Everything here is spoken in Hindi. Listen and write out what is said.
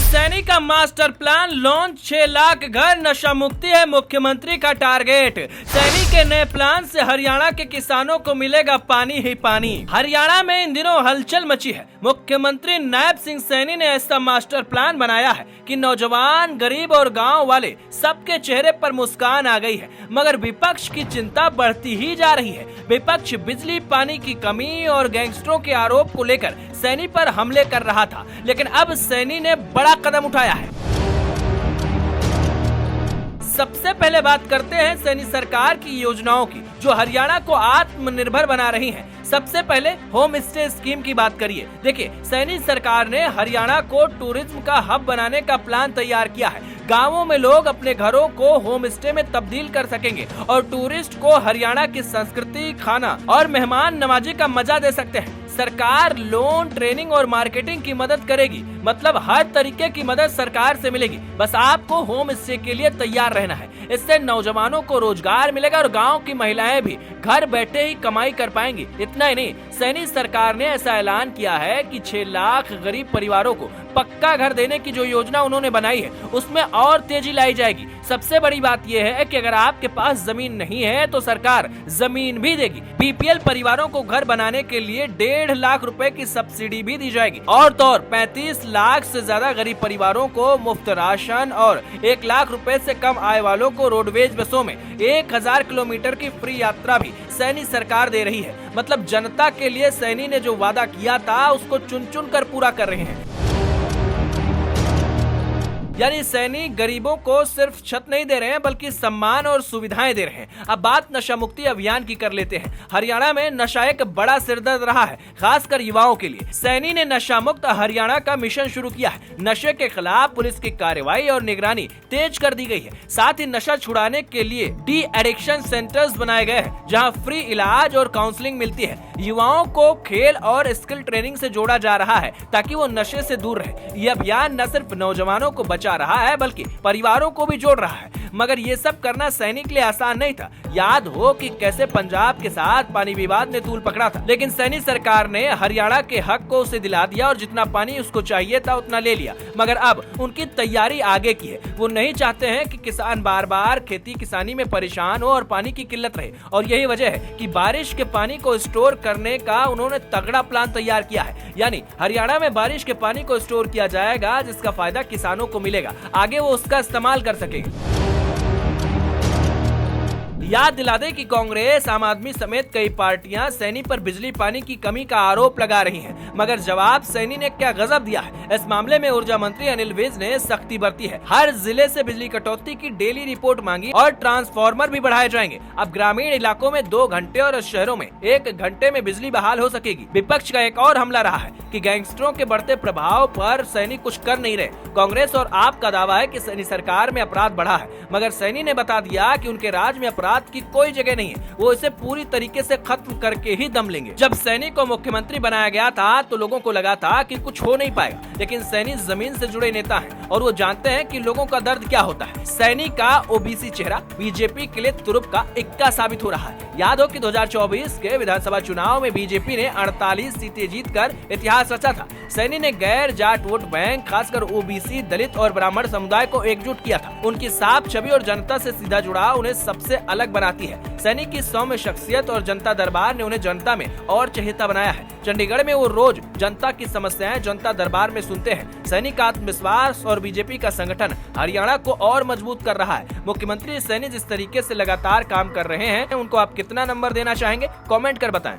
सैनी का मास्टर प्लान लॉन्च, 6 लाख घर, नशा मुक्ति है मुख्यमंत्री का टारगेट। सैनी के नए प्लान से हरियाणा के किसानों को मिलेगा पानी ही पानी। हरियाणा में इन दिनों हलचल मची है। मुख्यमंत्री नायब सिंह सैनी ने ऐसा मास्टर प्लान बनाया है कि नौजवान, गरीब और गांव वाले सबके चेहरे पर मुस्कान आ गई है। मगर विपक्ष की चिंता बढ़ती ही जा रही है। विपक्ष बिजली, पानी की कमी और गैंगस्टरों के आरोप को लेकर सैनी पर हमले कर रहा था, लेकिन अब सैनी ने बड़ा कदम उठाया है। सबसे पहले बात करते हैं सैनी सरकार की योजनाओं की, जो हरियाणा को आत्मनिर्भर बना रही हैं। सबसे पहले होम स्टे स्कीम की बात करिए। देखिए, सैनी सरकार ने हरियाणा को टूरिज्म का हब बनाने का प्लान तैयार किया है। गांवों में लोग अपने घरों को होम स्टे में तब्दील कर सकेंगे और टूरिस्ट को हरियाणा की संस्कृति, खाना और मेहमान नवाजी का मजा दे सकते हैं। सरकार लोन, ट्रेनिंग और मार्केटिंग की मदद करेगी, मतलब हर तरीके की मदद सरकार से मिलेगी। बस आपको होम स्टे के लिए तैयार रहना है। इससे नौजवानों को रोजगार मिलेगा और गांव की महिलाएं भी घर बैठे ही कमाई कर पाएंगी। इतना ही नहीं, सैनी सरकार ने ऐसा ऐलान किया है कि 6 लाख गरीब परिवारों को पक्का घर देने की जो योजना उन्होंने बनाई है, उसमें और तेजी लाई जाएगी। सबसे बड़ी बात यह है कि अगर आपके पास जमीन नहीं है तो सरकार जमीन भी देगी। बीपीएल परिवारों को घर बनाने के लिए 1.5 लाख रुपए की सब्सिडी भी दी जाएगी। और तो और 35 लाख से ज्यादा गरीब परिवारों को मुफ्त राशन और 1 लाख रुपए से कम आय वालों को रोडवेज बसों में 1000 किलोमीटर की फ्री यात्रा भी सैनी सरकार दे रही है। मतलब जनता के लिए सैनी ने जो वादा किया था उसको चुन चुन कर पूरा कर रहे हैं। यानी सैनी गरीबों को सिर्फ छत नहीं दे रहे हैं, बल्कि सम्मान और सुविधाएं दे रहे हैं। अब बात नशा मुक्ति अभियान की कर लेते हैं। हरियाणा में नशा एक बड़ा सिरदर्द रहा है, खासकर युवाओं के लिए। सैनी ने नशा मुक्त हरियाणा का मिशन शुरू किया है। नशे के खिलाफ पुलिस की कार्रवाई और निगरानी तेज कर दी गई है। साथ ही नशा छुड़ाने के लिए डी एडिक्शन सेंटर्स बनाए गए हैं, जहाँ फ्री इलाज और काउंसलिंग मिलती है। युवाओं को खेल और स्किल ट्रेनिंग से जोड़ा जा रहा है ताकि वो नशे से दूर रहे। ये अभियान न सिर्फ नौजवानों को बचा रहा है, बल्कि परिवारों को भी जोड़ रहा है। मगर ये सब करना सैनी के लिए आसान नहीं था। याद हो कि कैसे पंजाब के साथ पानी विवाद ने तूल पकड़ा था, लेकिन सैनी सरकार ने हरियाणा के हक को उसे दिला दिया और जितना पानी उसको चाहिए था उतना ले लिया। मगर अब उनकी तैयारी आगे की है। वो नहीं चाहते हैं कि किसान बार बार खेती किसानी में परेशान हो और पानी की किल्लत रहे। और यही वजह है कि बारिश के पानी को स्टोर करने का उन्होंने तगड़ा प्लान तैयार किया है। यानी हरियाणा में बारिश के पानी को स्टोर किया जाएगा, जिसका फायदा किसानों को मिलेगा। आगे वो उसका इस्तेमाल कर सकेंगे। याद दिला दें कि कांग्रेस, आम आदमी समेत कई पार्टियां सैनी पर बिजली पानी की कमी का आरोप लगा रही हैं। मगर जवाब सैनी ने क्या गजब दिया है। इस मामले में ऊर्जा मंत्री अनिल विज ने सख्ती बरती है। हर जिले से बिजली कटौती की डेली रिपोर्ट मांगी और ट्रांसफार्मर भी बढ़ाए जाएंगे। अब ग्रामीण इलाकों में 2 घंटे और शहरों में 1 घंटे में बिजली बहाल हो सकेगी। विपक्ष का एक और हमला रहा है कि गैंगस्टरों के बढ़ते प्रभाव पर सैनी कुछ कर नहीं रहे। कांग्रेस और आप का दावा है कि सैनी सरकार में अपराध बढ़ा है, मगर सैनी ने बता दिया कि उनके राज में अपराध की कोई जगह नहीं है। वो इसे पूरी तरीके से खत्म करके ही दम लेंगे। जब सैनी को मुख्यमंत्री बनाया गया था तो लोगों को लगा था कि कुछ हो नहीं पाएगा, लेकिन सैनी जमीन से जुड़े नेता हैं और वो जानते हैं कि लोगों का दर्द क्या होता है। सैनी का ओबीसी चेहरा बीजेपी के लिए तुरुप का इक्का साबित हो रहा है। याद हो कि 2024 के विधानसभा चुनाव में बीजेपी ने 48 सीटें जीतकर इतिहास रचा था। सैनी ने गैर जाट वोट बैंक, खासकर ओबीसी, दलित और ब्राह्मण समुदाय को एकजुट किया था। उनकी साफ छवि और जनता से सीधा जुड़ाव उन्हें सबसे अलग बनाती है। सैनी की सौम्य शख्सियत और जनता दरबार ने उन्हें जनता में और चहेता बनाया है। चंडीगढ़ में वो रोज जनता की समस्याएं जनता दरबार में सुनते हैं। सैनी का आत्मविश्वास और बीजेपी का संगठन हरियाणा को और मजबूत कर रहा है। मुख्यमंत्री सैनी जिस तरीके से लगातार काम कर रहे हैं, उनको आप कितना नंबर देना चाहेंगे, कमेंट कर बताएं।